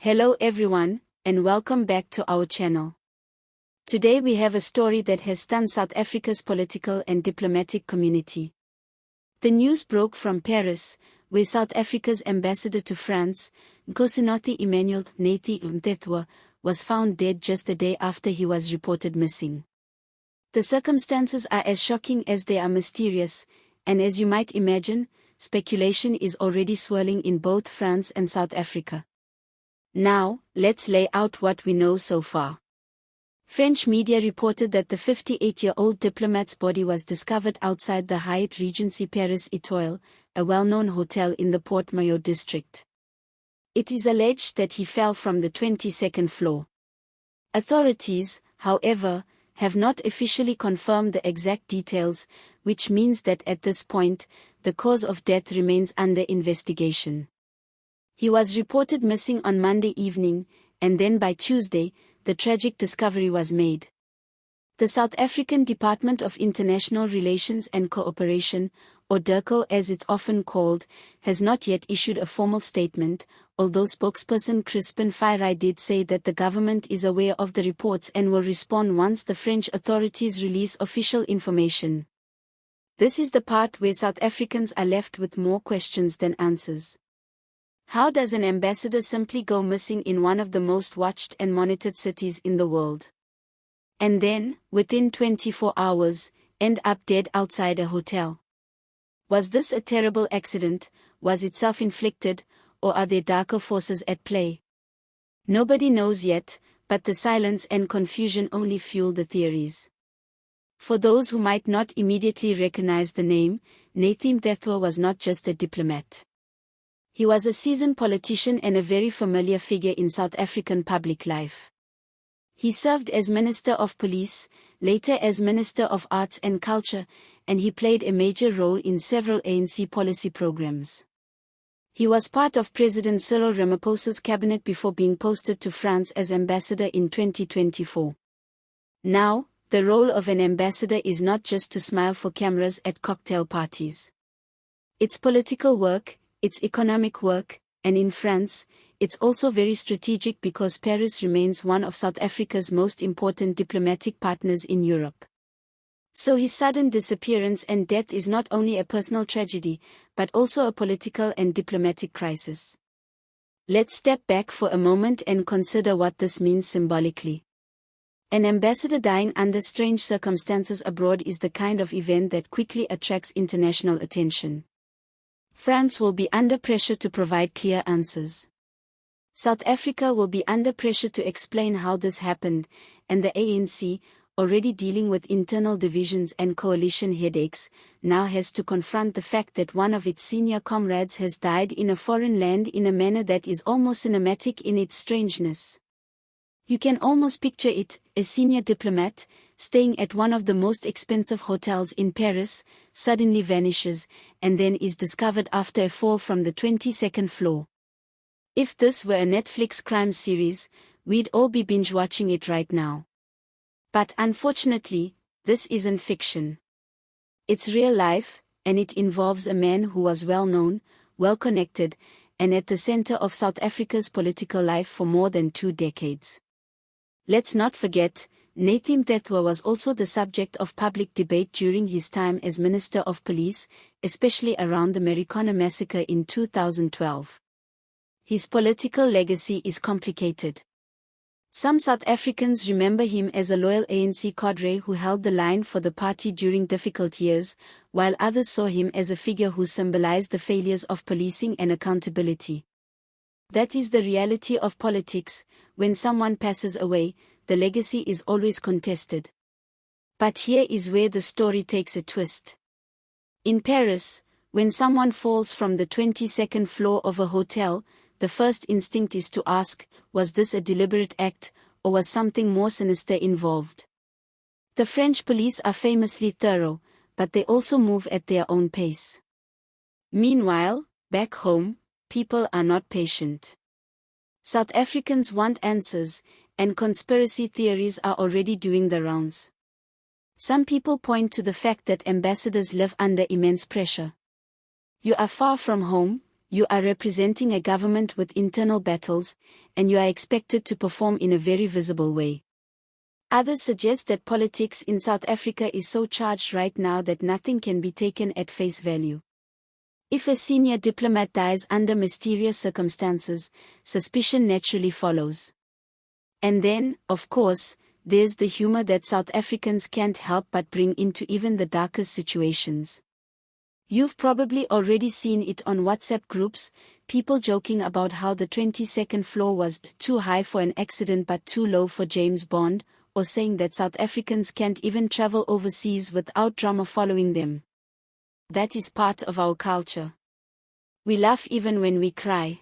Hello everyone, and welcome back to our channel. Today we have a story that has stunned South Africa's political and diplomatic community. The news broke from Paris, where South Africa's ambassador to France, Nkosinathi Emmanuel, Nathi Mthethwa, was found dead just a day after he was reported missing. The circumstances are as shocking as they are mysterious, and as you might imagine, speculation is already swirling in both France and South Africa. Now, let's lay out what we know so far. French media reported that the 58-year-old diplomat's body was discovered outside the Hyatt Regency Paris Étoile, a well-known hotel in the Port-Maillot district. It is alleged that he fell from the 22nd floor. Authorities, however, have not officially confirmed the exact details, which means that at this point, the cause of death remains under investigation. He was reported missing on Monday evening, and then by Tuesday, the tragic discovery was made. The South African Department of International Relations and Cooperation, or DIRCO as it's often called, has not yet issued a formal statement, although spokesperson Crispin Fiery did say that the government is aware of the reports and will respond once the French authorities release official information. This is the part where South Africans are left with more questions than answers. How does an ambassador simply go missing in one of the most watched and monitored cities in the world? And then, within 24 hours, end up dead outside a hotel? Was this a terrible accident? Was it self-inflicted, or are there darker forces at play? Nobody knows yet, but the silence and confusion only fuel the theories. For those who might not immediately recognize the name, Nathi Mthethwa was not just a diplomat. He was a seasoned politician and a very familiar figure in South African public life. He served as Minister of Police, later as Minister of Arts and Culture, and he played a major role in several ANC policy programs. He was part of President Cyril Ramaphosa's cabinet before being posted to France as ambassador in 2024. Now, the role of an ambassador is not just to smile for cameras at cocktail parties. It's political work, it's economic work, and in France, it's also very strategic because Paris remains one of South Africa's most important diplomatic partners in Europe. So his sudden disappearance and death is not only a personal tragedy, but also a political and diplomatic crisis. Let's step back for a moment and consider what this means symbolically. An ambassador dying under strange circumstances abroad is the kind of event that quickly attracts international attention. France will be under pressure to provide clear answers. South Africa will be under pressure to explain how this happened, and the ANC, already dealing with internal divisions and coalition headaches, now has to confront the fact that one of its senior comrades has died in a foreign land in a manner that is almost cinematic in its strangeness. You can almost picture it, a senior diplomat, staying at one of the most expensive hotels in Paris, suddenly vanishes, and then is discovered after a fall from the 22nd floor. If this were a Netflix crime series, we'd all be binge-watching it right now. But unfortunately, this isn't fiction. It's real life, and it involves a man who was well-known, well-connected, and at the center of South Africa's political life for more than 2 decades. Let's not forget, Nathi Mthethwa was also the subject of public debate during his time as Minister of Police, especially around the Marikana massacre in 2012. His political legacy is complicated. Some South Africans remember him as a loyal ANC cadre who held the line for the party during difficult years, while others saw him as a figure who symbolized the failures of policing and accountability. That is the reality of politics. When someone passes away, the legacy is always contested. But here is where the story takes a twist. In Paris, when someone falls from the 22nd floor of a hotel, the first instinct is to ask, was this a deliberate act, or was something more sinister involved? The French police are famously thorough, but they also move at their own pace. Meanwhile, back home, people are not patient. South Africans want answers, and conspiracy theories are already doing the rounds. Some people point to the fact that ambassadors live under immense pressure. You are far from home, you are representing a government with internal battles, and you are expected to perform in a very visible way. Others suggest that politics in South Africa is so charged right now that nothing can be taken at face value. If a senior diplomat dies under mysterious circumstances, suspicion naturally follows. And then, of course, there's the humor that South Africans can't help but bring into even the darkest situations. You've probably already seen it on WhatsApp groups, people joking about how the 22nd floor was too high for an accident but too low for James Bond, or saying that South Africans can't even travel overseas without drama following them. That is part of our culture. We laugh even when we cry.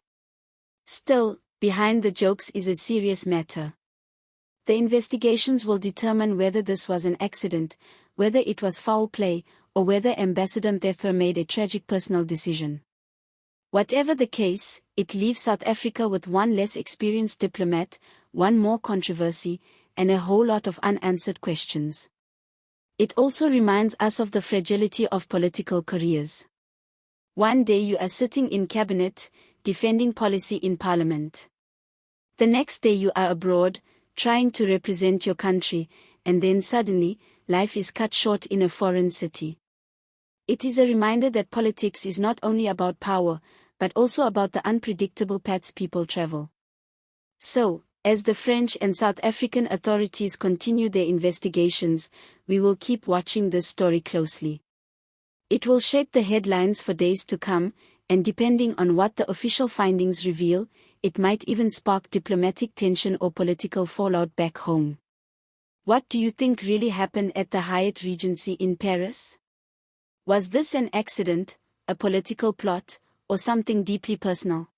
Still, behind the jokes is a serious matter. The investigations will determine whether this was an accident, whether it was foul play, or whether Ambassador Mthethwa made a tragic personal decision. Whatever the case, it leaves South Africa with one less experienced diplomat, one more controversy, and a whole lot of unanswered questions. It also reminds us of the fragility of political careers. One day you are sitting in cabinet, defending policy in parliament. The next day you are abroad, trying to represent your country, and then suddenly, life is cut short in a foreign city. It is a reminder that politics is not only about power, but also about the unpredictable paths people travel. So, as the French and South African authorities continue their investigations, we will keep watching this story closely. It will shape the headlines for days to come, and depending on what the official findings reveal, it might even spark diplomatic tension or political fallout back home. What do you think really happened at the Hyatt Regency in Paris? Was this an accident, a political plot, or something deeply personal?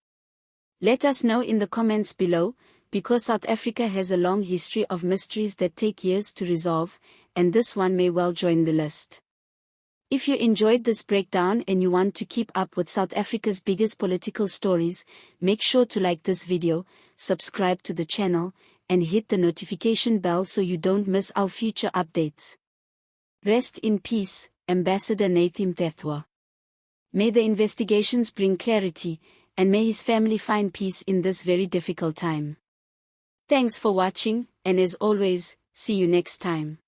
Let us know in the comments below, because South Africa has a long history of mysteries that take years to resolve, and this one may well join the list. If you enjoyed this breakdown and you want to keep up with South Africa's biggest political stories, make sure to like this video, subscribe to the channel, and hit the notification bell so you don't miss our future updates. Rest in peace, Ambassador Nathi Mthethwa. May the investigations bring clarity, and may his family find peace in this very difficult time. Thanks for watching, and as always, see you next time.